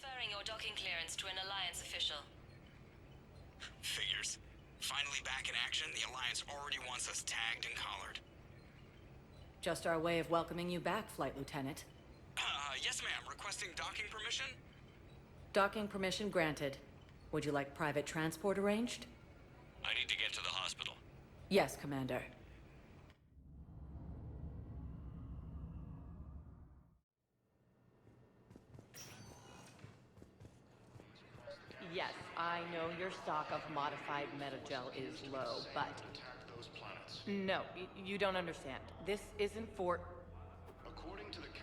Transferring your docking clearance to an Alliance official. Figures. Finally back in action, the Alliance already wants us tagged and collared. Just our way of welcoming you back, Flight Lieutenant. Yes ma'am. Requesting docking permission? Docking permission granted. Would you like private transport arranged? I need to get to the hospital. Yes, Commander. Yes, I know your stock of modified metagel is low, but... No, you don't understand. This isn't for...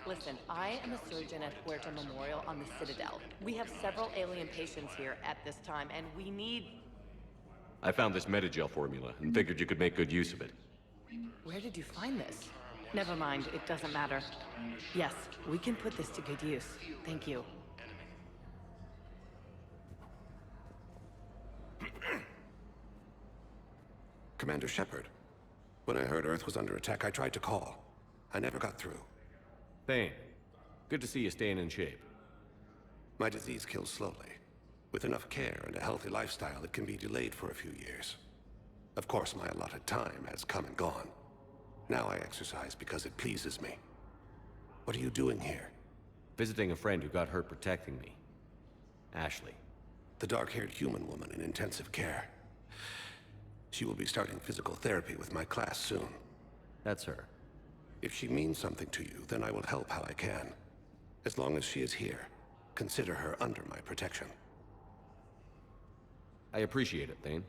Listen, I am a surgeon at Huerta Memorial on the Citadel. We have several alien patients here at this time, and we need... I found this metagel formula and figured you could make good use of it. Where did you find this? Never mind, it doesn't matter. Yes, we can put this to good use. Thank you. Commander Shepard, when I heard Earth was under attack, I tried to call. I never got through. Thane, good to see you staying in shape. My disease kills slowly. With enough care and a healthy lifestyle, it can be delayed for a few years. Of course, my allotted time has come and gone. Now I exercise because it pleases me. What are you doing here? Visiting a friend who got hurt protecting me. Ashley. The dark-haired human woman in intensive care. She will be starting physical therapy with my class soon. That's her. If she means something to you, then I will help how I can. As long as she is here, consider her under my protection. I appreciate it, Thane.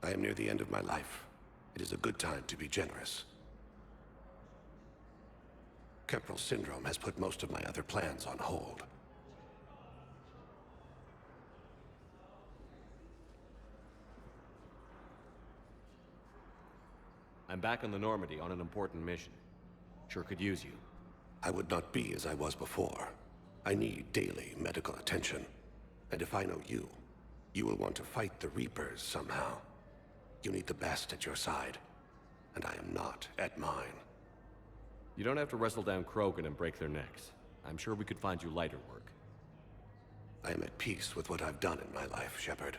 I am near the end of my life. It is a good time to be generous. Kemperl syndrome has put most of my other plans on hold. I'm back on the Normandy on an important mission. Sure could use you. I would not be as I was before. I need daily medical attention. And if I know you, you will want to fight the Reapers somehow. You need the best at your side, and I am not at mine. You don't have to wrestle down Krogan and break their necks. I'm sure we could find you lighter work. I am at peace with what I've done in my life, Shepard.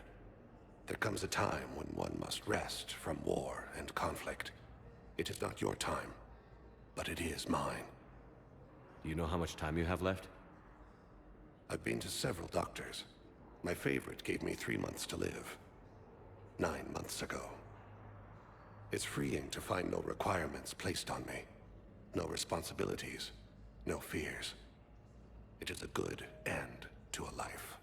There comes a time when one must rest from war and conflict. It is not your time, but it is mine. Do you know how much time you have left? I've been to several doctors. My favorite gave me 3 months to live. 9 months ago. It's freeing to find no requirements placed on me. No responsibilities. No fears. It is a good end to a life.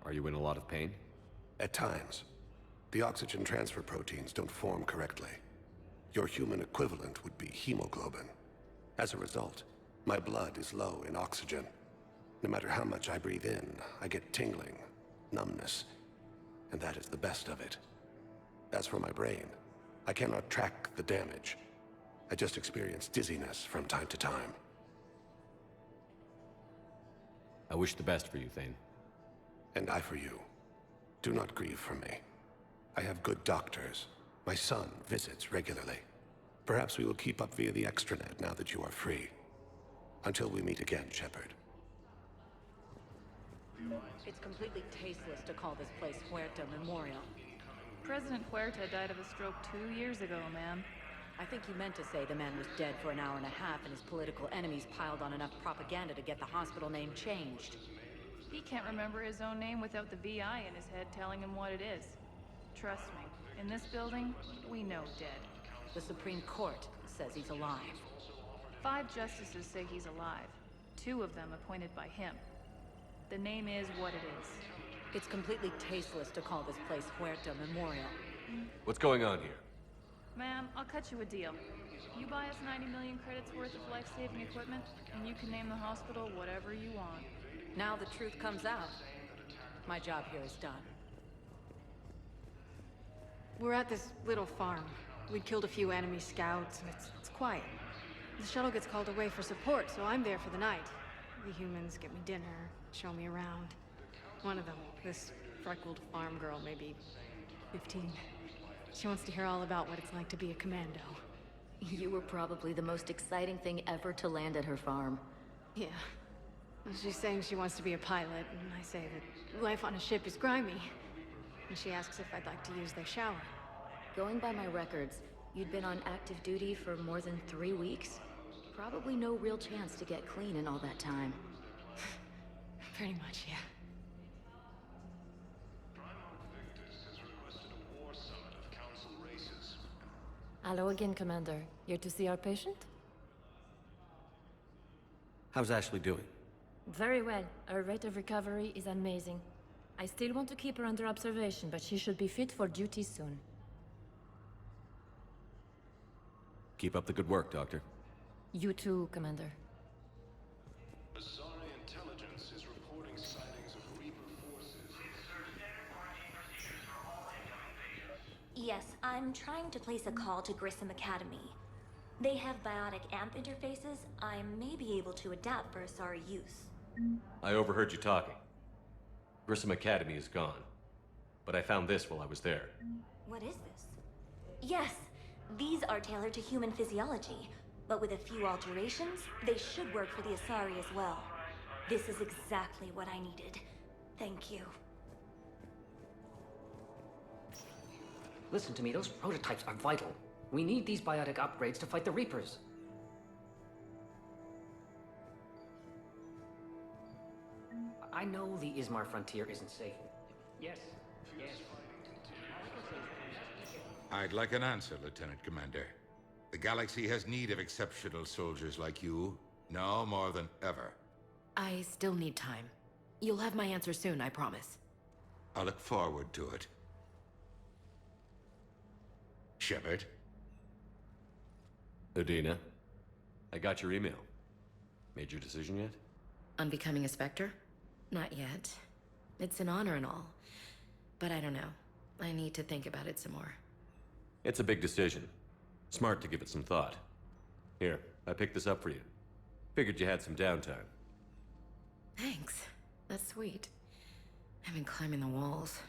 Are you in a lot of pain? At times. The oxygen transfer proteins don't form correctly. Your human equivalent would be hemoglobin. As a result, my blood is low in oxygen. No matter how much I breathe in, I get tingling, numbness, and that is the best of it. As for my brain, I cannot track the damage. I just experience dizziness from time to time. I wish the best for you, Thane. And I for you. Do not grieve for me. I have good doctors. My son visits regularly. Perhaps we will keep up via the extranet now that you are free. Until we meet again, Shepard. It's completely tasteless to call this place Huerta Memorial. President Huerta died of a stroke 2 years ago, ma'am. I think he meant to say the man was dead for an hour and a half and his political enemies piled on enough propaganda to get the hospital name changed. He can't remember his own name without the VI in his head telling him what it is. Trust me, in this building, we know dead. The Supreme Court says he's alive. 5 justices say he's alive. 2 of them appointed by him. The name is what it is. It's completely tasteless to call this place Huerta Memorial. What's going on here? Ma'am, I'll cut you a deal. You buy us 90 million credits worth of life-saving equipment, and you can name the hospital whatever you want. Now the truth comes out. My job here is done. We're at this little farm. We killed a few enemy scouts, and it's quiet. The shuttle gets called away for support, so I'm there for the night. The humans get me dinner, show me around. One of them, this freckled farm girl, maybe 15. She wants to hear all about what it's like to be a commando. You were probably the most exciting thing ever to land at her farm. Yeah. Well, she's saying she wants to be a pilot, and I say that life on a ship is grimy. And she asks if I'd like to use their shower. Going by my records, you'd been on active duty for more than 3 weeks. Probably no real chance to get clean in all that time. Pretty much, yeah. Hello again, Commander. Here to see our patient? How's Ashley doing? Very well. Her rate of recovery is amazing. I still want to keep her under observation, but she should be fit for duty soon. Keep up the good work, Doctor. You too, Commander. Asari intelligence is reporting sightings of Reaper forces. Yes, I'm trying to place a call to Grissom Academy. They have biotic amp interfaces I may be able to adapt for Asari use. I overheard you talking. Grissom Academy is gone. But I found this while I was there. What is this? Yes, these are tailored to human physiology, but with a few alterations, they should work for the Asari as well. This is exactly what I needed. Thank you. Listen to me, those prototypes are vital. We need these biotic upgrades to fight the Reapers. I know the Ismar frontier isn't safe. Yes, yes. I'd like an answer, Lieutenant Commander. The galaxy has need of exceptional soldiers like you, now more than ever. I still need time. You'll have my answer soon, I promise. I look forward to it. Shepard? Udina, I got your email. Made your decision yet? On becoming a Spectre? Not yet. It's an honor and all. But I don't know. I need to think about it some more. It's a big decision. Smart to give it some thought. Here, I picked this up for you. Figured you had some downtime. Thanks. That's sweet. I've been climbing the walls.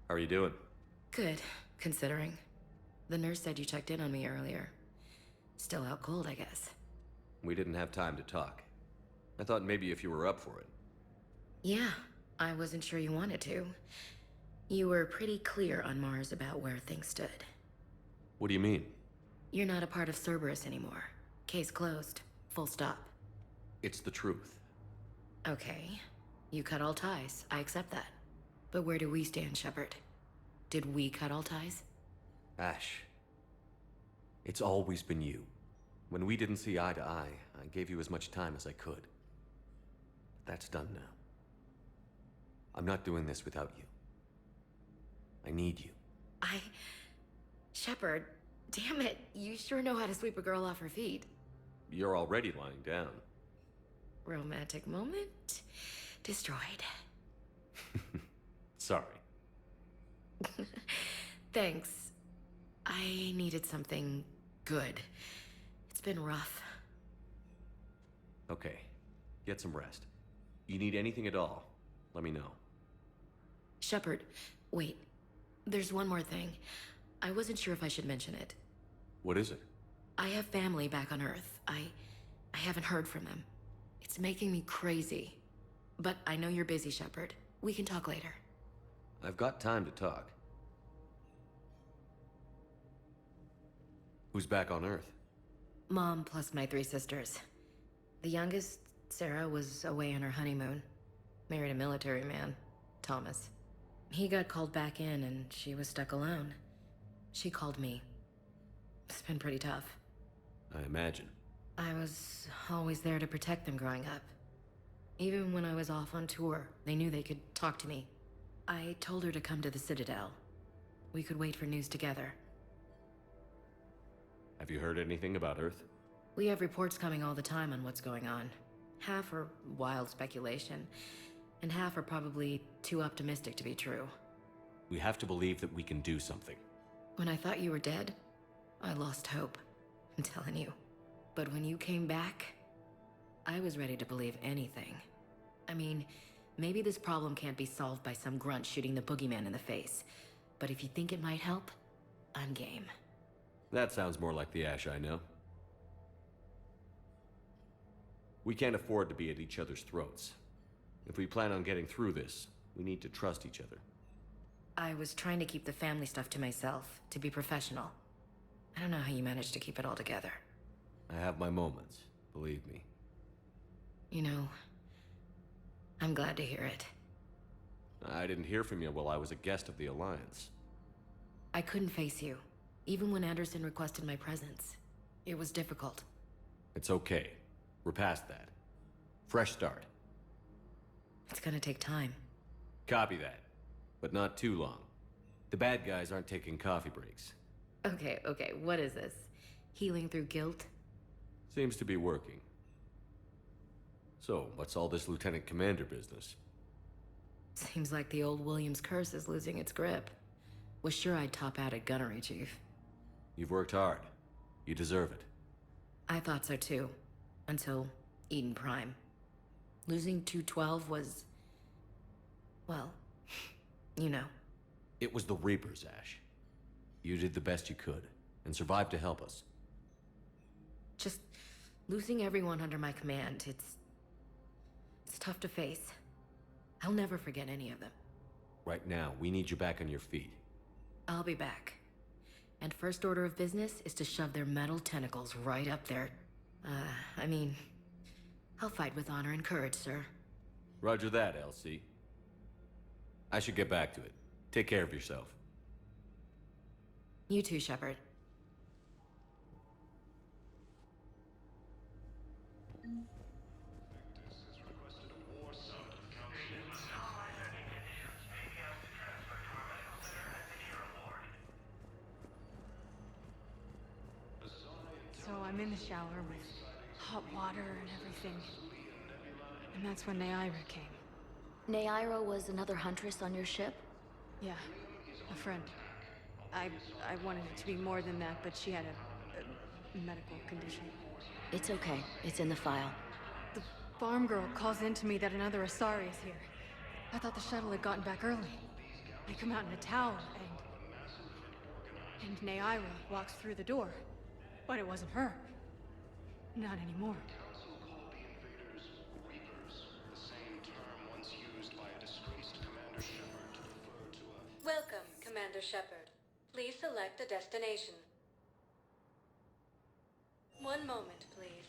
How are you doing? Good, considering. The nurse said you checked in on me earlier. Still out cold, I guess. We didn't have time to talk. I thought maybe if you were up for it. Yeah, I wasn't sure you wanted to. You were pretty clear on Mars about where things stood. What do you mean? You're not a part of Cerberus anymore. Case closed. Full stop. It's the truth. Okay. You cut all ties. I accept that. But where do we stand, Shepard? Did we cut all ties? Ash. It's always been you. When we didn't see eye to eye, I gave you as much time as I could. That's done now. I'm not doing this without you. I need you. Shepard, damn it. You sure know how to sweep a girl off her feet. You're already lying down. Romantic moment destroyed. Sorry. Thanks. I needed something good. It's been rough. Okay. Get some rest. You need anything at all, let me know. Shepard, wait. There's one more thing. I wasn't sure if I should mention it. What is it? I have family back on Earth. I haven't heard from them. It's making me crazy. But I know you're busy, Shepard. We can talk later. I've got time to talk. Who's back on Earth? Mom plus my 3 sisters. The youngest, Sarah, was away on her honeymoon. Married a military man, Thomas. He got called back in and she was stuck alone. She called me. It's been pretty tough. I imagine. I was always there to protect them growing up. Even when I was off on tour, they knew they could talk to me. I told her to come to the Citadel. We could wait for news together. Have you heard anything about Earth? We have reports coming all the time on what's going on. Half are wild speculation, and half are probably too optimistic to be true. We have to believe that we can do something. When I thought you were dead, I lost hope. I'm telling you. But when you came back, I was ready to believe anything. I mean, maybe this problem can't be solved by some grunt shooting the boogeyman in the face. But if you think it might help, I'm game. That sounds more like the Ash I know. We can't afford to be at each other's throats. If we plan on getting through this, we need to trust each other. I was trying to keep the family stuff to myself, to be professional. I don't know how you managed to keep it all together. I have my moments, believe me. You know, I'm glad to hear it. I didn't hear from you while I was a guest of the Alliance. I couldn't face you, even when Anderson requested my presence. It was difficult. It's okay. We're past that. Fresh start. It's gonna take time. Copy that. But not too long. The bad guys aren't taking coffee breaks. Okay, what is this? Healing through guilt? Seems to be working. So, what's all this Lieutenant Commander business? Seems like the old Williams curse is losing its grip. Was sure I'd top out at gunnery, Chief. You've worked hard. You deserve it. I thought so too. Until Eden Prime. Losing 212 was... well, you know. It was the Reapers, Ash. You did the best you could, and survived to help us. Just losing everyone under my command, it's tough to face. I'll never forget any of them. Right now, we need you back on your feet. I'll be back. And first order of business is to shove their metal tentacles right up there. I mean, I'll fight with honor and courage, sir. Roger that, LC. I should get back to it. Take care of yourself. You too, Shepard. So I'm in the shower with hot water and everything. And that's when Neaira came. Neaira was another huntress on your ship? Yeah, a friend. I wanted it to be more than that, but she had a medical condition. It's okay. It's in the file. The farm girl calls in to me that another Asari is here. I thought the shuttle had gotten back early. I come out in a towel, and Neaira walks through the door. But it wasn't her. Not anymore. Welcome, Commander Shepard. Please select a destination. One moment, please.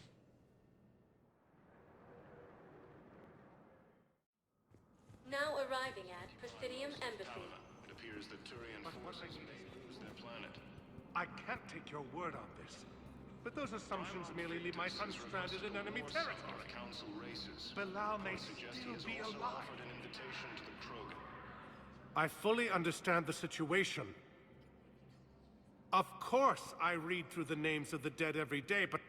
Now arriving at Presidium Embassy. It appears that Turian forces may lose their planet. I can't take your word on this. But those assumptions merely leave my son stranded in enemy territory. Council races. Bilal may still be alive. An invitation to the Krogan. I fully understand the situation. Of course I read through the names of the dead every day, but...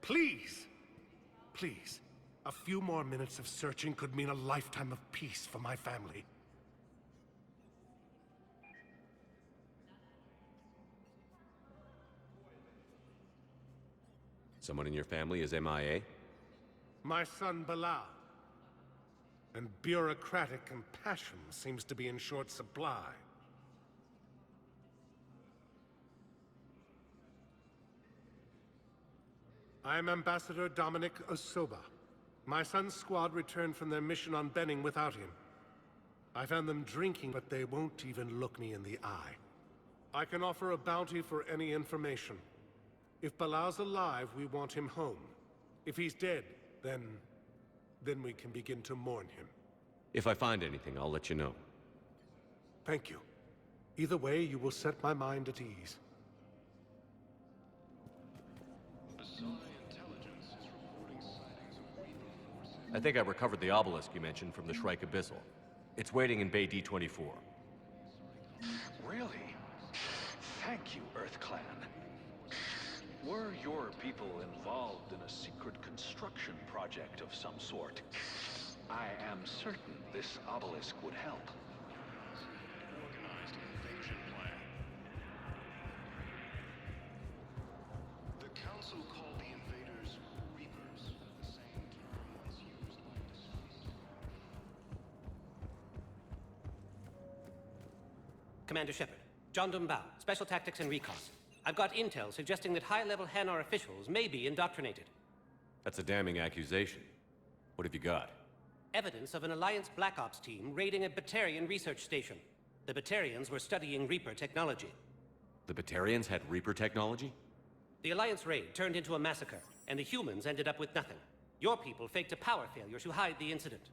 please, a few more minutes of searching could mean a lifetime of peace for my family. Someone in your family is MIA? My son Bilal. And bureaucratic compassion seems to be in short supply. I am Ambassador Dominic Osoba. My son's squad returned from their mission on Benning without him. I found them drinking, but they won't even look me in the eye. I can offer a bounty for any information. If Bilal's alive, we want him home. If he's dead, then we can begin to mourn him. If I find anything, I'll let you know. Thank you. Either way, you will set my mind at ease. I think I recovered the obelisk you mentioned from the Shrike Abyssal. It's waiting in Bay D-24. Really? Thank you, Earth Clan. Were your people involved in a secret construction project of some sort, I am certain this obelisk would help. Organized invasion plan. The Council called the invaders Reapers, the same term once used by disgraced... Commander Shepard, John Dumbao, Special Tactics and Recon. I've got intel suggesting that high-level Hanar officials may be indoctrinated. That's a damning accusation. What have you got? Evidence of an Alliance Black Ops team raiding a Batarian research station. The Batarians were studying Reaper technology. The Batarians had Reaper technology? The Alliance raid turned into a massacre, and the humans ended up with nothing. Your people faked a power failure to hide the incident.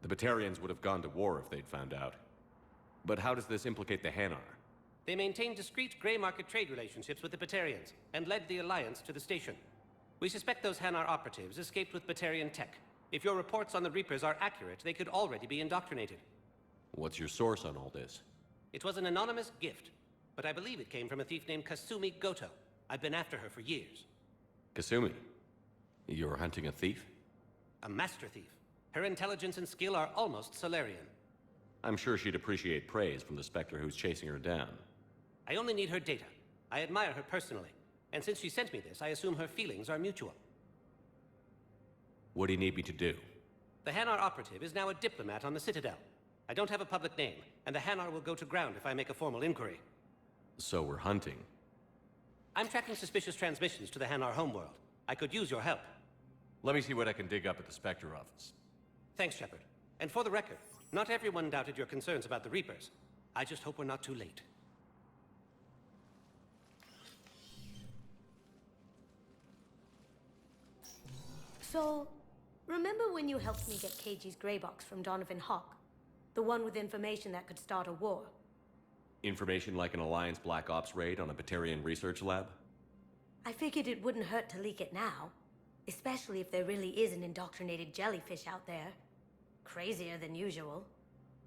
The Batarians would have gone to war if they'd found out. But how does this implicate the Hanar? They maintained discreet gray market trade relationships with the Batarians, and led the Alliance to the station. We suspect those Hanar operatives escaped with Batarian tech. If your reports on the Reapers are accurate, they could already be indoctrinated. What's your source on all this? It was an anonymous gift, but I believe it came from a thief named Kasumi Goto. I've been after her for years. Kasumi? You're hunting a thief? A master thief. Her intelligence and skill are almost Solarian. I'm sure she'd appreciate praise from the Spectre who's chasing her down. I only need her data. I admire her personally. And since she sent me this, I assume her feelings are mutual. What do you need me to do? The Hanar operative is now a diplomat on the Citadel. I don't have a public name, and the Hanar will go to ground if I make a formal inquiry. So we're hunting. I'm tracking suspicious transmissions to the Hanar homeworld. I could use your help. Let me see what I can dig up at the Spectre office. Thanks, Shepard. And for the record, not everyone doubted your concerns about the Reapers. I just hope we're not too late. So, remember when you helped me get KG's gray box from Donovan Hawk? The one with information that could start a war? Information like an Alliance Black Ops raid on a Batarian research lab? I figured it wouldn't hurt to leak it now. Especially if there really is an indoctrinated jellyfish out there. Crazier than usual.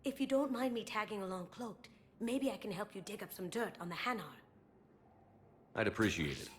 If you don't mind me tagging along cloaked, maybe I can help you dig up some dirt on the Hanar. I'd appreciate it.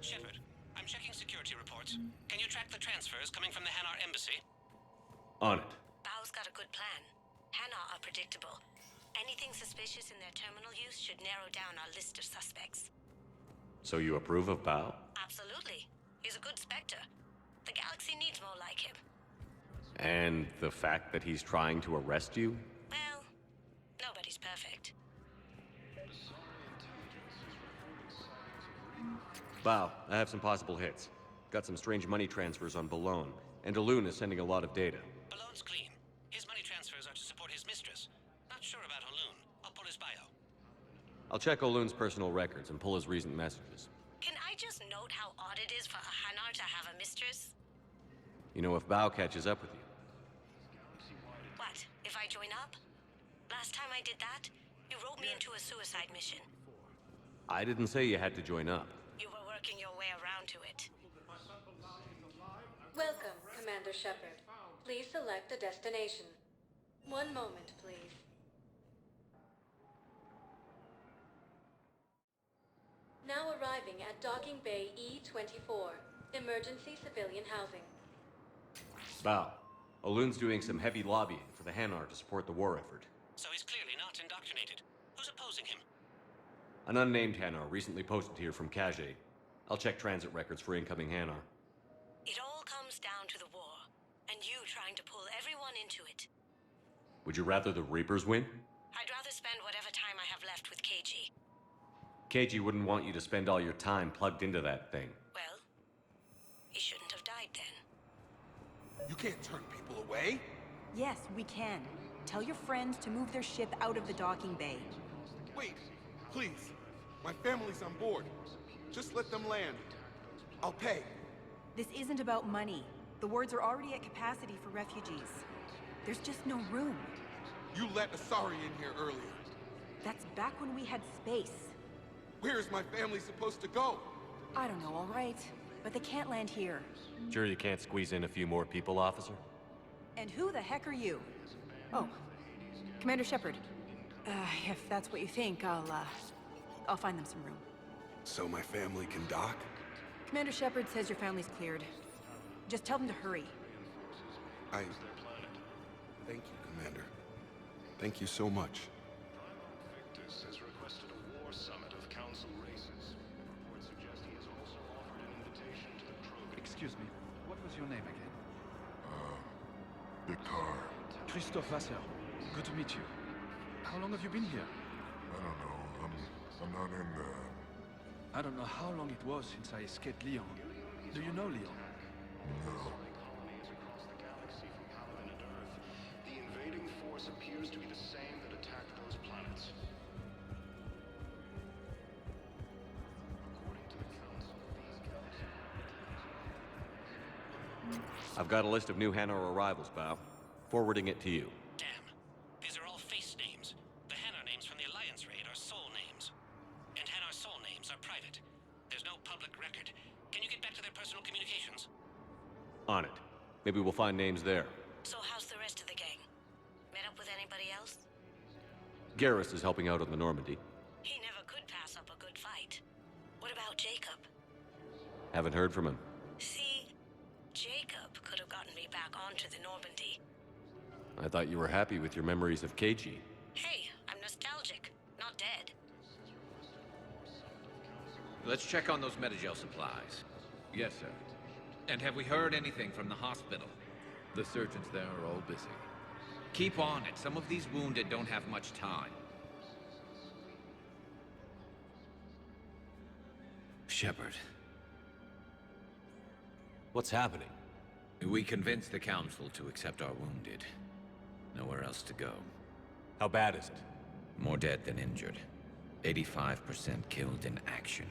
Shepard, I'm checking security reports. Can you track the transfers coming from the Hanar embassy? On it. Bao's got a good plan. Hanar are predictable. Anything suspicious in their terminal use should narrow down our list of suspects. So you approve of Bao? Absolutely. He's a good Spectre. The galaxy needs more like him. And the fact that he's trying to arrest you? Well, nobody's perfect. Bao, I have some possible hits. Got some strange money transfers on Balone, and Alun is sending a lot of data. Balone's clean. His money transfers are to support his mistress. Not sure about Alun. I'll pull his bio. I'll check Olun's personal records and pull his recent messages. Can I just note how odd it is for a Hanar to have a mistress? You know, if Bao catches up with you. What, if I join up? Last time I did that, you wrote me into a suicide mission. I didn't say you had to join up. You were working your way around to it. Welcome, Commander Shepard. Please select a destination. One moment, please. Now arriving at Docking Bay E-24, emergency civilian housing. Bao, Olun's doing some heavy lobbying for the Hanar to support the war effort. So he's clearly not indoctrinated. Who's opposing him? An unnamed Hanar recently posted here from Kage. I'll check transit records for incoming Hanar. It all comes down to the war, and you trying to pull everyone into it. Would you rather the Reapers win? I'd rather spend whatever time I have left with KG. KG wouldn't want you to spend all your time plugged into that thing. Well, he shouldn't have died then. You can't turn people away. Yes, we can. Tell your friends to move their ship out of the docking bay. Wait, please. My family's on board. Just let them land. I'll pay. This isn't about money. The wards are already at capacity for refugees. There's just no room. You let Asari in here earlier. That's back when we had space. Where is my family supposed to go? I don't know, all right. But they can't land here. Sure you can't squeeze in a few more people, officer? And who the heck are you? Oh, Commander Shepard. If that's what you think, I'll find them some room. So my family can dock? Commander Shepard says your family's cleared. Just tell them to hurry. Thank you, Commander. Thank you so much. Victus has requested a war summit of council races. Reports suggest he has also offered an invitation to the Krogan. Excuse me, what was your name again? Victor. Christophe Vasseur. Good to meet you. How long have you been here? I don't know. I'm not in the... I don't know how long it was since I escaped Lyon. Do you know Lyon? No. The invading force appears to be the same that attacked those planets. According to the Council, these galaxies... I've got a list of new Hanar arrivals, Bao. Forwarding it to you. Damn. These are all face names. The Hanar names from the Alliance raid are soul names. And Hanar soul names are private. There's no public record. Can you get back to their personal communications? On it. Maybe we'll find names there. So how's the rest of the gang? Met up with anybody else? Garrus is helping out on the Normandy. He never could pass up a good fight. What about Jacob? Haven't heard from him. See, Jacob could have gotten me back onto the Normandy. I thought you were happy with your memories of KG. Hey, I'm nostalgic, not dead. Let's check on those Metagel supplies. Yes, sir. And have we heard anything from the hospital? The surgeons there are all busy. Keep on it. Some of these wounded don't have much time. Shepard. What's happening? We convinced the Council to accept our wounded. Nowhere else to go. How bad is it? More dead than injured. 85% killed in action.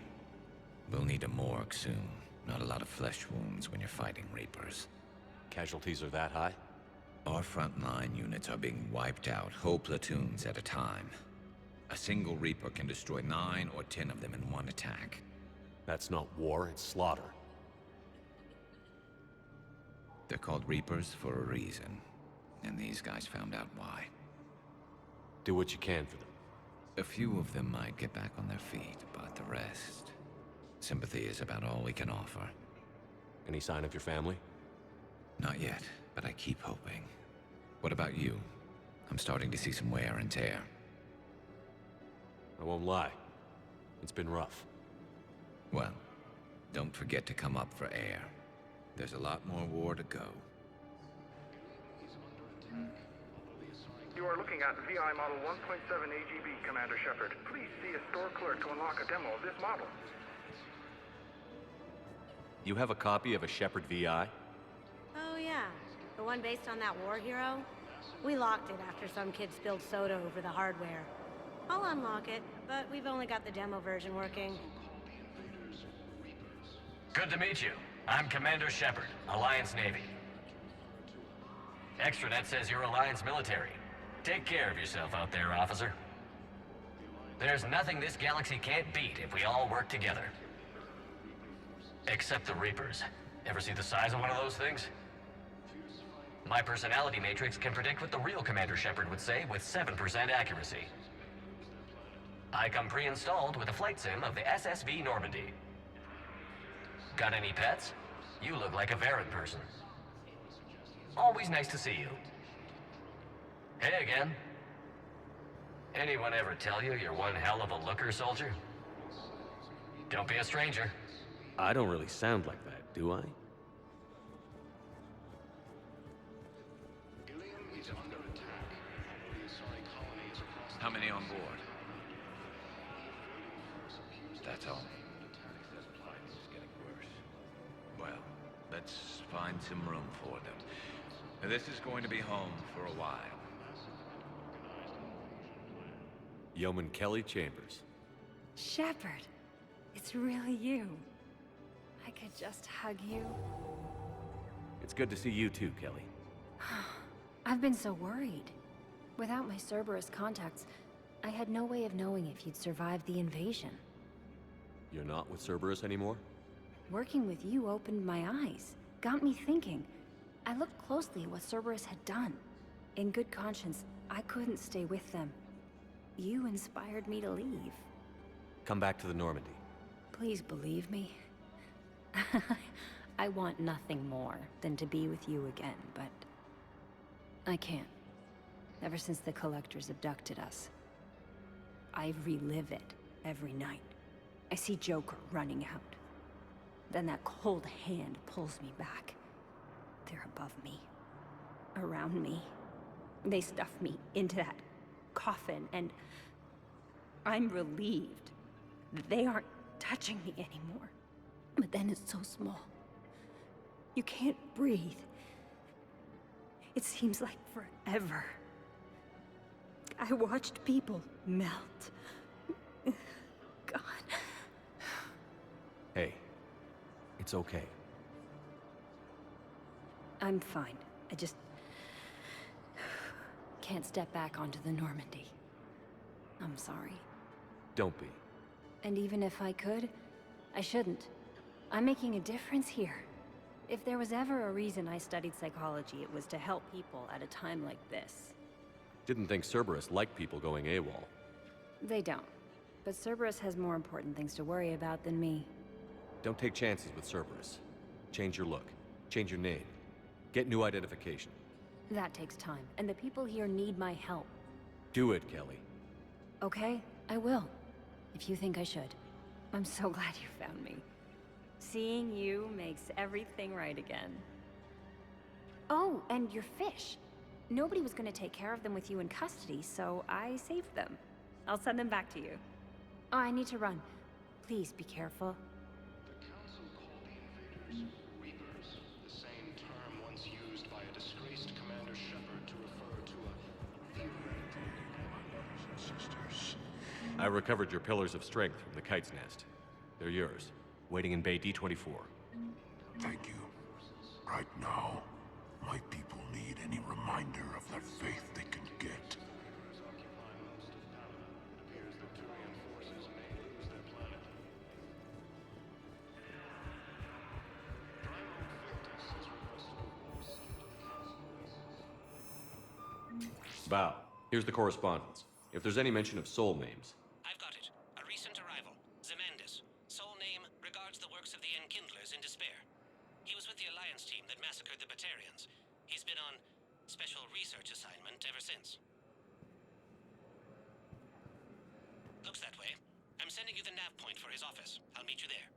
We'll need a morgue soon. Not a lot of flesh wounds when you're fighting Reapers. Casualties are that high? Our frontline units are being wiped out, whole platoons at a time. A single Reaper can destroy 9 or 10 of them in one attack. That's not war, it's slaughter. They're called Reapers for a reason. And these guys found out why. Do what you can for them. A few of them might get back on their feet, but the rest... Sympathy is about all we can offer. Any sign of your family? Not yet, but I keep hoping. What about you? I'm starting to see some wear and tear. I won't lie. It's been rough. Well, don't forget to come up for air. There's a lot more war to go. You are looking at VI Model 1.7 AGB, Commander Shepard. Please see a store clerk to unlock a demo of this model. You have a copy of a Shepard VI? Oh yeah, the one based on that war hero? We locked it after some kid spilled soda over the hardware. I'll unlock it, but we've only got the demo version working. Good to meet you. I'm Commander Shepard, Alliance Navy. Extranet says you're Alliance military. Take care of yourself out there, officer. There's nothing this galaxy can't beat if we all work together. Except the Reapers. Ever see the size of one of those things? My personality matrix can predict what the real Commander Shepard would say with 7% accuracy. I come pre-installed with a flight sim of the SSV Normandy. Got any pets? You look like a Varren person. Always nice to see you. Hey again. Anyone ever tell you you're one hell of a looker, soldier? Don't be a stranger. I don't really sound like that, do I? How many on board? That's all. Well, let's find some room for them. Now, this is going to be home for a while. Yeoman Kelly Chambers. Shepard, it's really you. I could just hug you. It's good to see you too, Kelly. I've been so worried. Without my Cerberus contacts, I had no way of knowing if you'd survived the invasion. You're not with Cerberus anymore? Working with you opened my eyes, got me thinking. I looked closely at what Cerberus had done. In good conscience, I couldn't stay with them. You inspired me to leave. Come back to the Normandy. Please believe me. I want nothing more than to be with you again, but I can't. Ever since the Collectors abducted us, I relive it every night. I see Joker running out. Then that cold hand pulls me back. They're above me, around me. They stuff me into that coffin, and I'm relieved that they aren't touching me anymore. But then it's so small. You can't breathe. It seems like forever. I watched people melt. God. Hey, it's okay. I'm fine. I just can't step back onto the Normandy. I'm sorry. Don't be. And even if I could, I shouldn't. I'm making a difference here. If there was ever a reason I studied psychology, it was to help people at a time like this. Didn't think Cerberus liked people going AWOL. They don't. But Cerberus has more important things to worry about than me. Don't take chances with Cerberus. Change your look. Change your name. Get new identification. That takes time, and the people here need my help. Do it, Kelly. Okay, I will. If you think I should. I'm so glad you found me. Seeing you makes everything right again. Oh, and your fish. Nobody was going to take care of them with you in custody, so I saved them. I'll send them back to you. Oh, I need to run. Please be careful. The Council called the invaders Reapers, the same term once used by a disgraced Commander Shepard to refer to a theoretical brothers and sisters. I recovered your pillars of strength from the Kite's Nest. They're yours, waiting in Bay D-24. Thank you. Right now, my people need any reminder of the faith they can get. Bow, here's the correspondence. If there's any mention of soul names. I've got it. A recent arrival. Zemandis. Soul name regards the works of the Enkindlers in despair. He was with the Alliance team that massacred the Batarians. He's been on special research assignment ever since. Looks that way. I'm sending you the nav point for his office. I'll meet you there.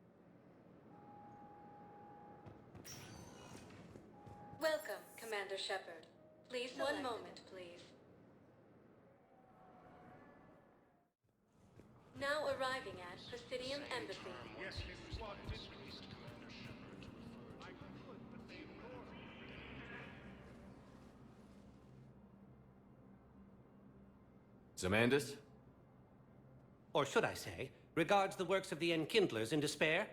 Welcome, Commander Shepard. Please, one moment, please. Now arriving at Presidium Embassy. Zemandis? Or should I say, regards the works of the Enkindlers in despair?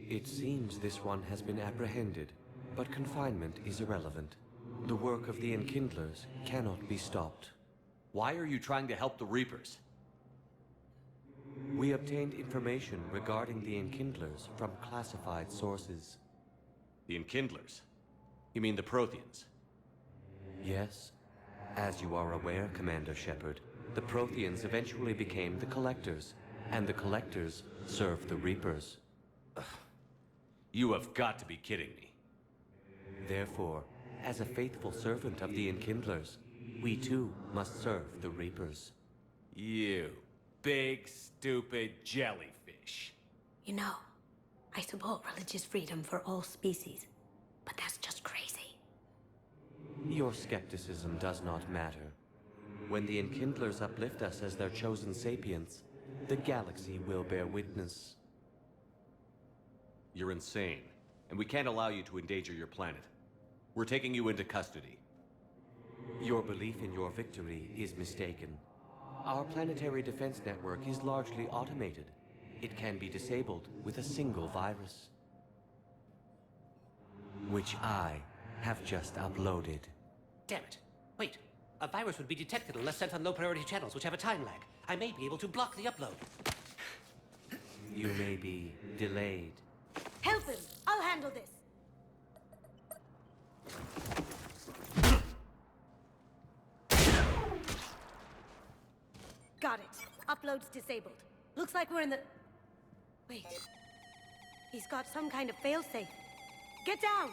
It seems this one has been apprehended, but confinement is irrelevant. The work of the Enkindlers cannot be stopped. Why are you trying to help the Reapers? We obtained information regarding the Enkindlers from classified sources. The Enkindlers? You mean the Protheans? Yes. As you are aware, Commander Shepard, the Protheans eventually became the Collectors, and the Collectors served the Reapers. Ugh. You have got to be kidding me. Therefore, as a faithful servant of the Enkindlers, we too must serve the Reapers. You big, stupid jellyfish. You know, I support religious freedom for all species, but that's just crazy. Your skepticism does not matter. When the Enkindlers uplift us as their chosen sapients, the galaxy will bear witness. You're insane, and we can't allow you to endanger your planet. We're taking you into custody. Your belief in your victory is mistaken. Our planetary defense network is largely automated. It can be disabled with a single virus. Which I have just uploaded. Damn it. Wait. A virus would be detected unless sent on low-priority channels, which have a time lag. I may be able to block the upload. You may be delayed. Help him! I'll handle this! Got it. Upload's disabled. Looks like we're in the... Wait. He's got some kind of failsafe. Get down!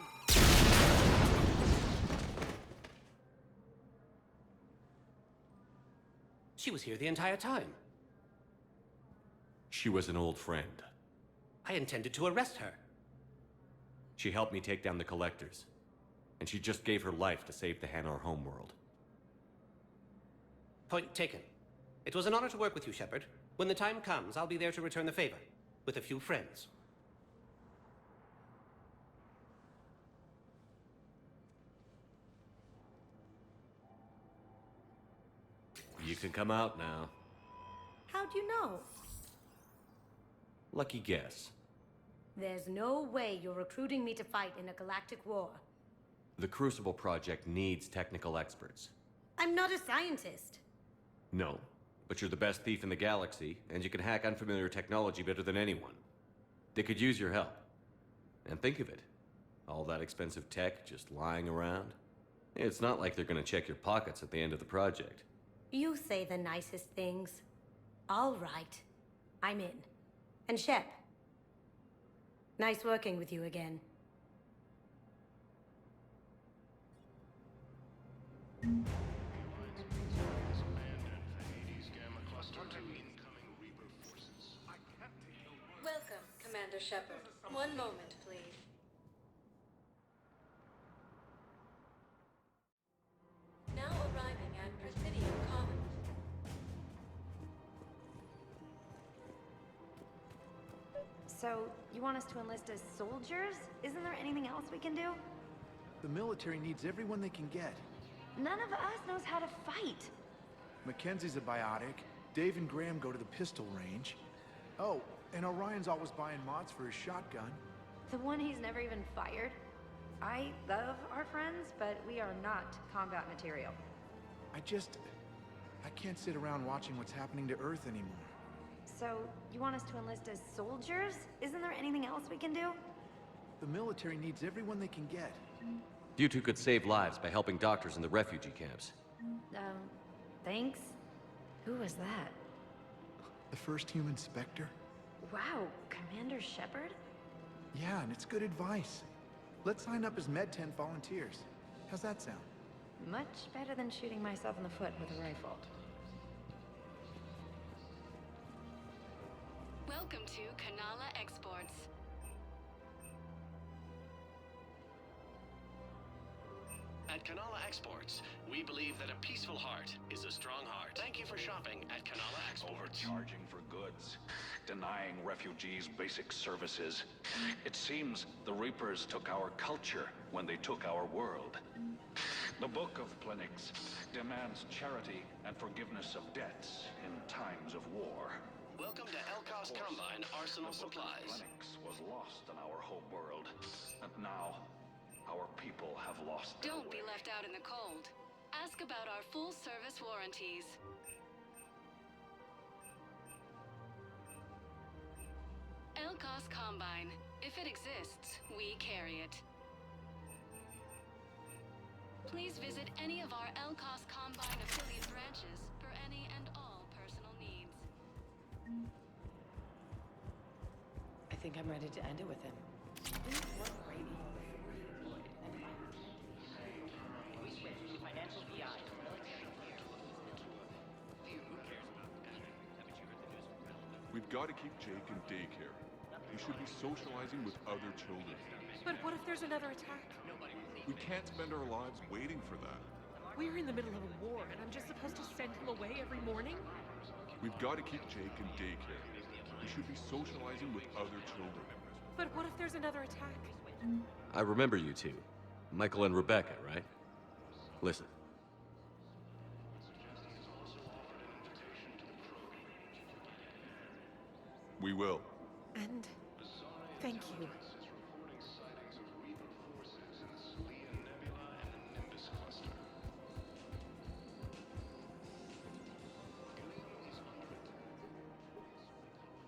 She was here the entire time. She was an old friend. I intended to arrest her. She helped me take down the Collectors. And she just gave her life to save the Hanar homeworld. Point taken. It was an honor to work with you, Shepard. When the time comes, I'll be there to return the favor. With a few friends. You can come out now. How'd you know? Lucky guess. There's no way you're recruiting me to fight in a galactic war. The Crucible Project needs technical experts. I'm not a scientist. No, but you're the best thief in the galaxy, and you can hack unfamiliar technology better than anyone. They could use your help. And think of it. All that expensive tech just lying around. It's not like they're gonna check your pockets at the end of the project. You say the nicest things. All right. I'm in. And Shep. Nice working with you again. Welcome, Commander Shepard. One moment, please. Now arriving at Presidio Commons. So, you want us to enlist as soldiers? Isn't there anything else we can do? The military needs everyone they can get. None of us knows how to fight. Mackenzie's a biotic. Dave and Graham go to the pistol range. Oh, and Orion's always buying mods for his shotgun. The one he's never even fired? I love our friends, but we are not combat material. I can't sit around watching what's happening to Earth anymore. So, you want us to enlist as soldiers? Isn't there anything else we can do? The military needs everyone they can get. You two could save lives by helping doctors in the refugee camps. Thanks? Who was that? The first human Spectre? Wow, Commander Shepard? Yeah, and it's good advice. Let's sign up as Med-10 volunteers. How's that sound? Much better than shooting myself in the foot with a rifle. Welcome to Kanala Exports. At Kanala Exports, we believe that a peaceful heart is a strong heart. Thank you for shopping at Kanala Exports. Overcharging for goods, denying refugees basic services. It seems the Reapers took our culture when they took our world. The Book of Plenix demands charity and forgiveness of debts in times of war. Welcome to Elkos Combine Arsenal Supplies. Plenix was lost in our home world, and now our people have lost their Don't way. be left out in the cold. Ask about our full-service warranties. Elkos Combine. If it exists, we carry it. Please visit any of our Elkos Combine affiliate branches for any and all personal needs. I think I'm ready to end it with him. We've got to keep Jake in daycare. He should be socializing with other children. But what if there's another attack? We can't spend our lives waiting for that. We're in the middle of a war, and I'm just supposed to send him away every morning? We've got to keep Jake in daycare. He should be socializing with other children. But what if there's another attack? I remember you two. Michael and Rebecca, right? Listen. We will. And thank you.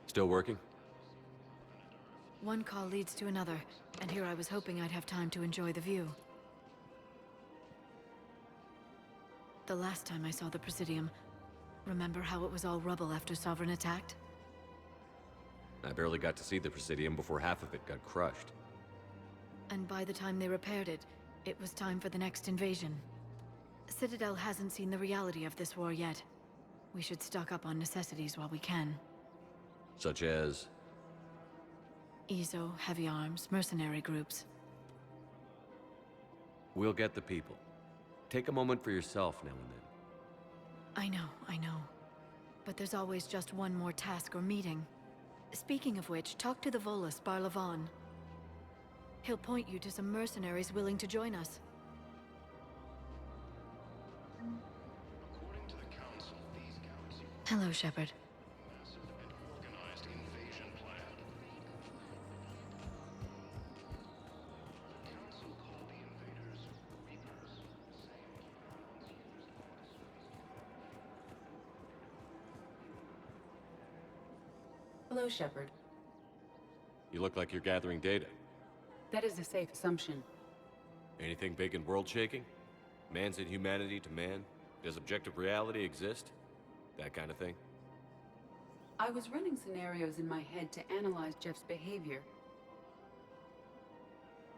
Still working? One call leads to another, and here I was hoping I'd have time to enjoy the view. The last time I saw the Presidium, remember how it was all rubble after Sovereign attacked? I barely got to see the Presidium before half of it got crushed. And by the time they repaired it, it was time for the next invasion. Citadel hasn't seen the reality of this war yet. We should stock up on necessities while we can. Such as? EZO, heavy arms, mercenary groups. We'll get the people. Take a moment for yourself now and then. I know. But there's always just one more task or meeting. Speaking of which, talk to the Volus, Barlavan. He'll point you to some mercenaries willing to join us. Hello, Shepard. Hello, Shepard. You look like you're gathering data. That is a safe assumption. Anything big and world-shaking? Man's inhumanity to man? Does objective reality exist? That kind of thing? I was running scenarios in my head to analyze Jeff's behavior.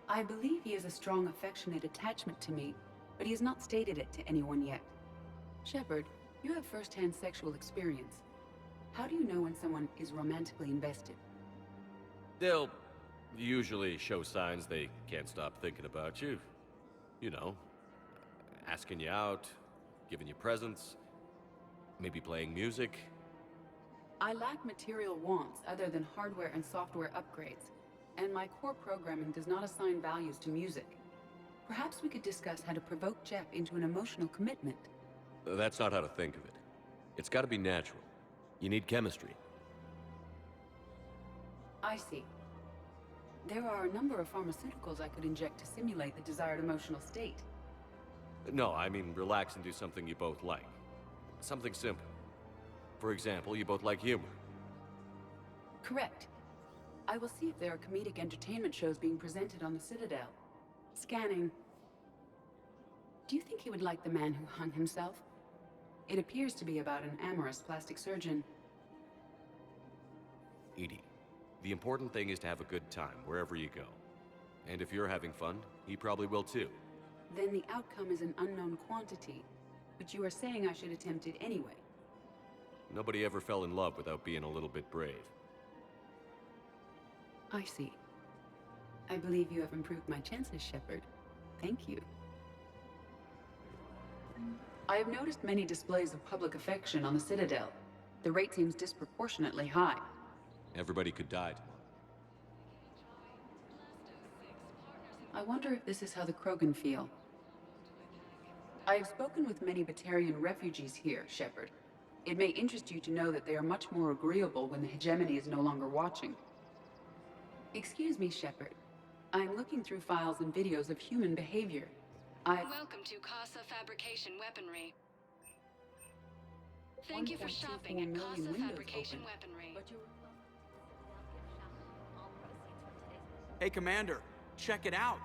I believe he has a strong affectionate attachment to me, but he has not stated it to anyone yet. Shepard, you have first-hand sexual experience. How do you know when someone is romantically invested? They'll usually show signs they can't stop thinking about you. You know, asking you out, giving you presents, maybe playing music. I lack material wants other than hardware and software upgrades, and my core programming does not assign values to music. Perhaps we could discuss how to provoke Jeff into an emotional commitment. That's not how to think of it. It's got to be natural. You need chemistry. I see. There are a number of pharmaceuticals I could inject to simulate the desired emotional state. No, I mean relax and do something you both like. Something simple. For example, you both like humor. Correct. I will see if there are comedic entertainment shows being presented on the Citadel. Scanning. Do you think he would like The Man Who Hung Himself? It appears to be about an amorous plastic surgeon. Edie, the important thing is to have a good time wherever you go. And if you're having fun, he probably will too. Then the outcome is an unknown quantity, but you are saying I should attempt it anyway. Nobody ever fell in love without being a little bit brave. I see. I believe you have improved my chances, Shepard. Thank you. I have noticed many displays of public affection on the Citadel. The rate seems disproportionately high. Everybody could die. I wonder if this is how the Krogan feel. I have spoken with many Batarian refugees here, Shepard. It may interest you to know that they are much more agreeable when the hegemony is no longer watching. Excuse me, Shepard. I am looking through files and videos of human behavior. Welcome to Casa Fabrication Weaponry. Thank you for shopping at Casa Fabrication Weaponry. Hey, Commander, check it out.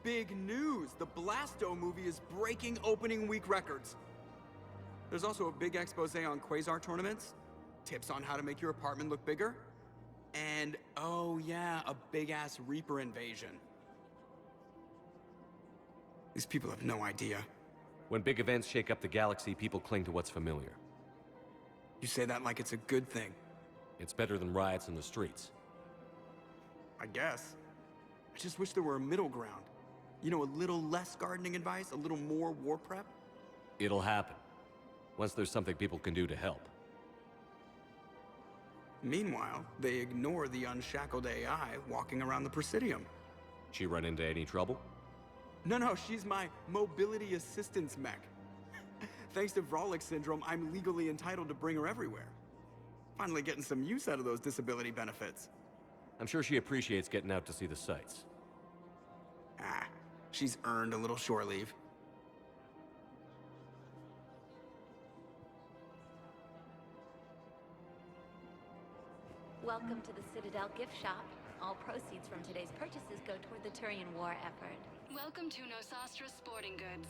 Big news! The Blasto movie is breaking opening week records. There's also a big expose on Quasar tournaments, tips on how to make your apartment look bigger, and, oh yeah, a big-ass Reaper invasion. These people have no idea. When big events shake up the galaxy, people cling to what's familiar. You say that like it's a good thing. It's better than riots in the streets. I guess. I just wish there were a middle ground. You know, a little less gardening advice, a little more war prep. It'll happen. Once there's something people can do to help. Meanwhile, they ignore the unshackled AI walking around the Presidium. She run into any trouble? No, she's my mobility assistance mech. Thanks to Vrolic syndrome, I'm legally entitled to bring her everywhere. Finally getting some use out of those disability benefits. I'm sure she appreciates getting out to see the sights. Ah, she's earned a little shore leave. Welcome to the Citadel gift shop. All proceeds from today's purchases go toward the Turian war effort. Welcome to Nosastra Sporting Goods.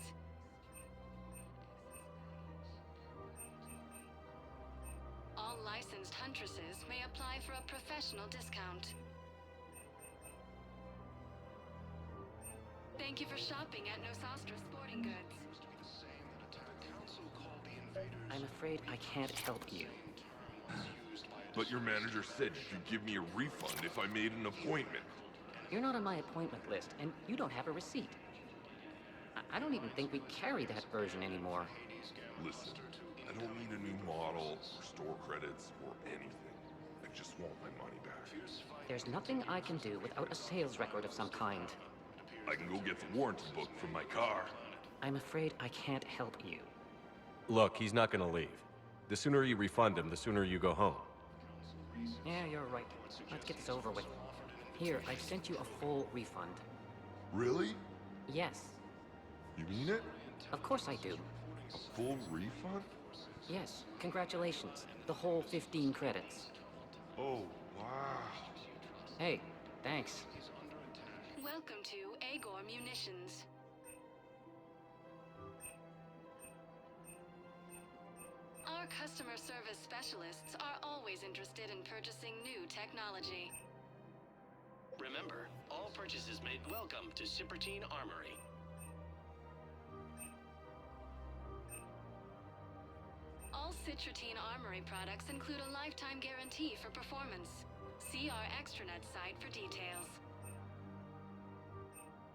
All licensed huntresses may apply for a professional discount. Thank you for shopping at Nosastra Sporting Goods. I'm afraid I can't help you. But your manager said you could give me a refund if I made an appointment. You're not on my appointment list, and you don't have a receipt. I don't even think we carry that version anymore. Listen, I don't need a new model, or store credits, or anything. I just want my money back. There's nothing I can do without a sales record of some kind. I can go get the warranty book from my car. I'm afraid I can't help you. Look, he's not gonna leave. The sooner you refund him, the sooner you go home. Yeah, you're right. Let's get this over with. Here, I've sent you a full refund. Really? Yes. You mean it? Of course I do. A full refund? Yes, congratulations. The whole 15 credits. Oh, wow. Hey, thanks. Welcome to Agor Munitions. Our customer service specialists are always interested in purchasing new technology. Remember, all purchases made welcome to Cipertine Armory. All Citratine Armory products include a lifetime guarantee for performance. See our extranet site for details.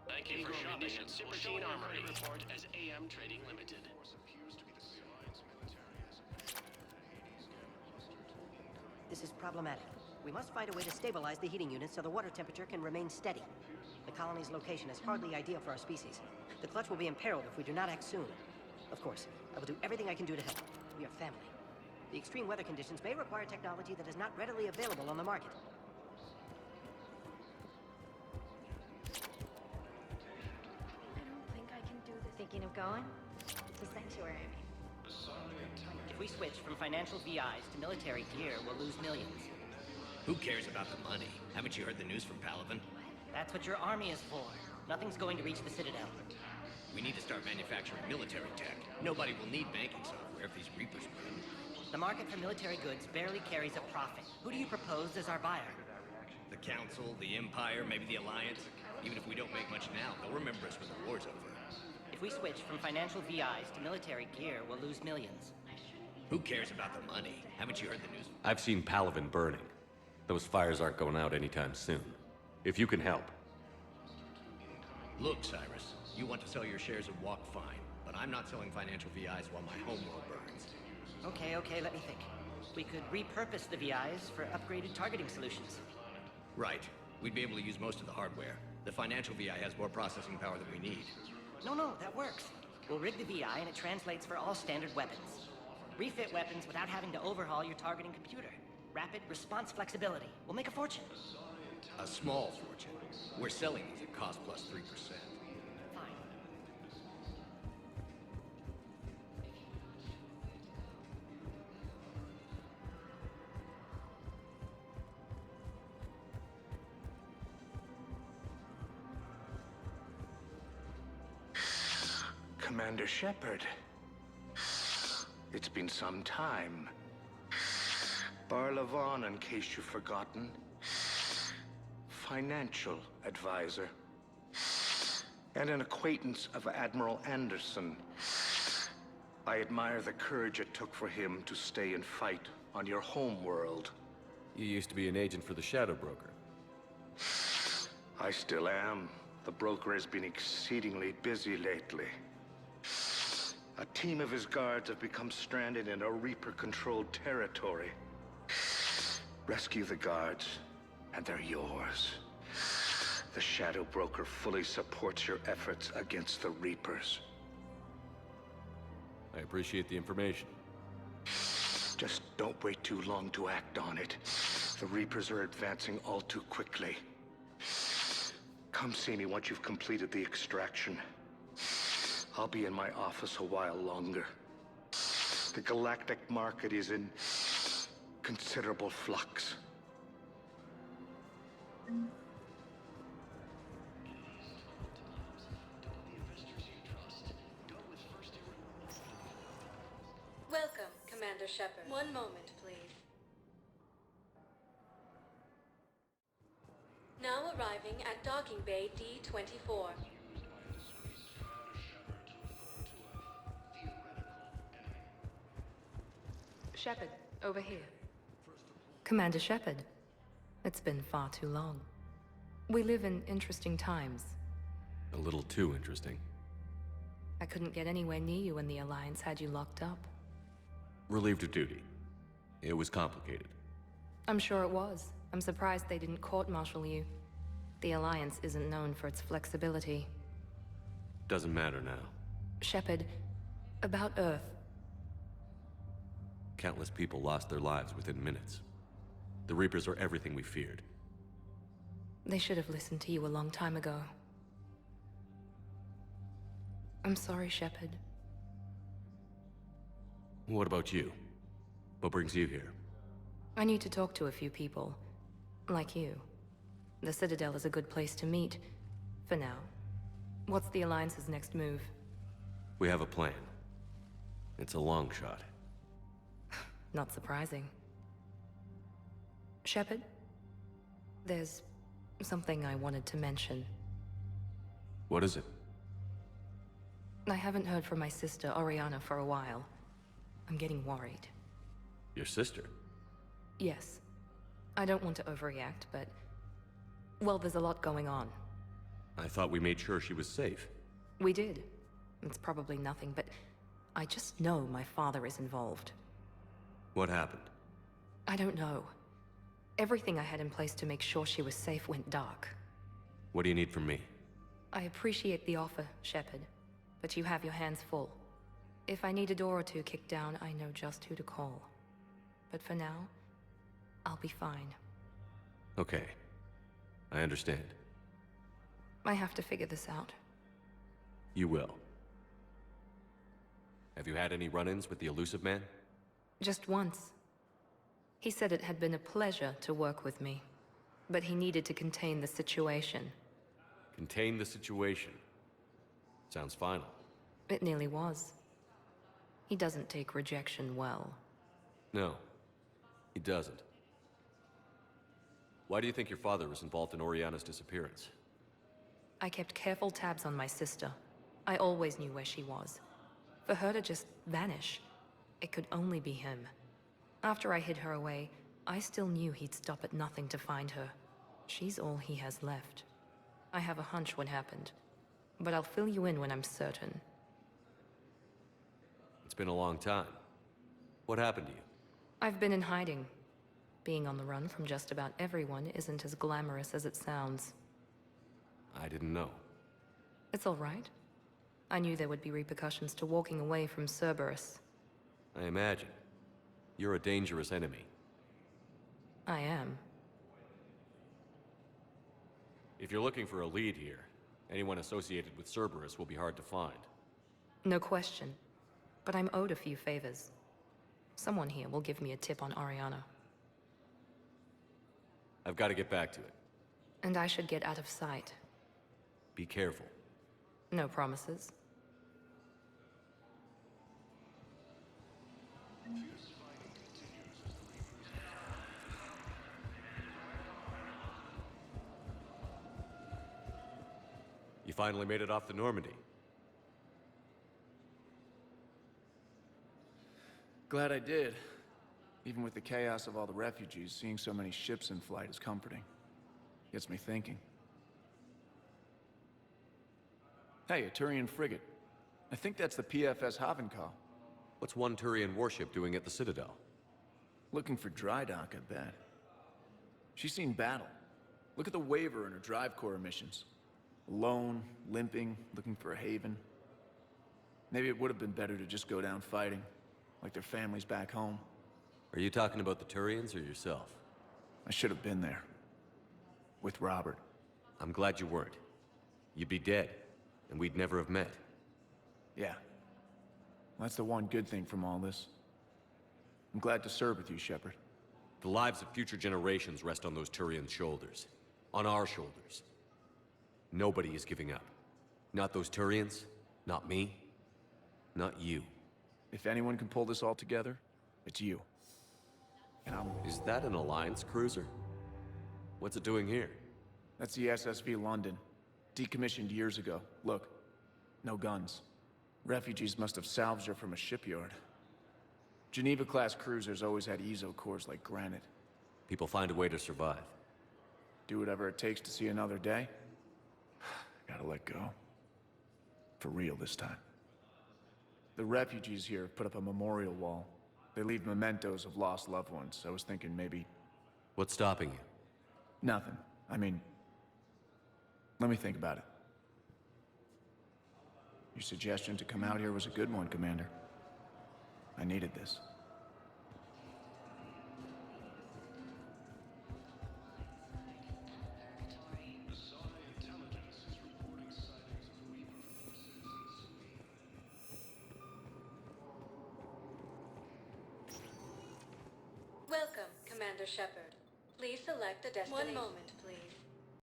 Thank you for shopping at Cipertine Armory. Report as AM Trading Limited. This is problematic. We must find a way to stabilize the heating units so the water temperature can remain steady. The colony's location is hardly ideal for our species. The clutch will be imperiled if we do not act soon. Of course, I will do everything I can do to help. We are family. The extreme weather conditions may require technology that is not readily available on the market. I don't think I can do this. Thinking of going? To Sanctuary. If we switch from financial VIs to military gear, we'll lose millions. Who cares about the money? Haven't you heard the news from Palaven? That's what your army is for. Nothing's going to reach the Citadel. We need to start manufacturing military tech. Nobody will need banking software if these Reapers win. The market for military goods barely carries a profit. Who do you propose as our buyer? The Council, the Empire, maybe the Alliance. Even if we don't make much now, they'll remember us when the war's over. If we switch from financial VIs to military gear, we'll lose millions. Who cares about the money? Haven't you heard the news? I've seen Palaven burning. Those fires aren't going out anytime soon. If you can help. Look, Cyrus, you want to sell your shares of Walk fine, but I'm not selling financial VIs while my homeworld burns. Okay, let me think. We could repurpose the VIs for upgraded targeting solutions. Right. We'd be able to use most of the hardware. The financial VI has more processing power than we need. No, that works. We'll rig the VI and it translates for all standard weapons. Refit weapons without having to overhaul your targeting computer. Rapid response flexibility. We'll make a fortune. A small fortune. We're selling these at cost plus 3%. Fine. Commander Shepard. It's been some time. Barlavon, in case you've forgotten. Financial advisor. And an acquaintance of Admiral Anderson. I admire the courage it took for him to stay and fight on your home world. You used to be an agent for the Shadow Broker. I still am. The broker has been exceedingly busy lately. A team of his guards have become stranded in a Reaper-controlled territory. Rescue the guards, and they're yours. The Shadow Broker fully supports your efforts against the Reapers. I appreciate the information. Just don't wait too long to act on it. The Reapers are advancing all too quickly. Come see me once you've completed the extraction. I'll be in my office a while longer. The galactic market is in considerable flux. Welcome, Commander Shepard. One moment, please. Now arriving at Docking Bay D-24. Shepard, over here. Commander Shepard, it's been far too long. We live in interesting times. A little too interesting. I couldn't get anywhere near you when the Alliance had you locked up. Relieved of duty. It was complicated. I'm sure it was. I'm surprised they didn't court-martial you. The Alliance isn't known for its flexibility. Doesn't matter now. Shepard, about Earth. Countless people lost their lives within minutes. The Reapers are everything we feared. They should have listened to you a long time ago. I'm sorry, Shepard. What about you? What brings you here? I need to talk to a few people. Like you. The Citadel is a good place to meet. For now. What's the Alliance's next move? We have a plan. It's a long shot. Not surprising. Shepard? There's something I wanted to mention. What is it? I haven't heard from my sister, Oriana, for a while. I'm getting worried. Your sister? Yes. I don't want to overreact, but... well, there's a lot going on. I thought we made sure she was safe. We did. It's probably nothing, but... I just know my father is involved. What happened? I don't know. Everything I had in place to make sure she was safe went dark. What do you need from me? I appreciate the offer, Shepard, but you have your hands full. If I need a door or two kicked down, I know just who to call. But for now, I'll be fine. Okay. I understand. I have to figure this out. You will. Have you had any run-ins with the Elusive Man? Just once. He said it had been a pleasure to work with me, but he needed to contain the situation. Contain the situation. Sounds final. It nearly was. He doesn't take rejection well. No, he doesn't. Why do you think your father was involved in Oriana's disappearance? I kept careful tabs on my sister. I always knew where she was. For her to just vanish, it could only be him. After I hid her away, I still knew he'd stop at nothing to find her. She's all he has left. I have a hunch what happened, but I'll fill you in when I'm certain. It's been a long time. What happened to you? I've been in hiding. Being on the run from just about everyone isn't as glamorous as it sounds. I didn't know. It's all right. I knew there would be repercussions to walking away from Cerberus. I imagine. You're a dangerous enemy. I am. If you're looking for a lead here, anyone associated with Cerberus will be hard to find. No question. But I'm owed a few favors. Someone here will give me a tip on Oriana. I've got to get back to it. And I should get out of sight. Be careful. No promises. You finally made it off the Normandy. Glad I did. Even with the chaos of all the refugees, seeing so many ships in flight is comforting. Gets me thinking. Hey, a Turian frigate. I think that's the PFS Havenkal. What's one Turian warship doing at the Citadel? Looking for dry dock, I bet. She's seen battle. Look at the waiver in her drive core emissions. Alone, limping, looking for a haven. Maybe it would have been better to just go down fighting, like their families back home. Are you talking about the Turians or yourself? I should have been there. With Robert. I'm glad you weren't. You'd be dead, and we'd never have met. Yeah. That's the one good thing from all this. I'm glad to serve with you, Shepard. The lives of future generations rest on those Turians' shoulders. On our shoulders. Nobody is giving up. Not those Turians, not me, not you. If anyone can pull this all together, it's you. And Is that an Alliance cruiser? What's it doing here? That's the SSV London. Decommissioned years ago. Look. No guns. Refugees must have salvaged her from a shipyard. Geneva-class cruisers always had ezo cores like granite. People find a way to survive. Do whatever it takes to see another day. Gotta let go. For real this time. The refugees here have put up a memorial wall. They leave mementos of lost loved ones. I was thinking maybe... What's stopping you? Nothing. I mean... Let me think about it. Your suggestion to come out here was a good one, Commander. I needed this. Welcome, Commander Shepard. Please select a destination. 1 moment, please.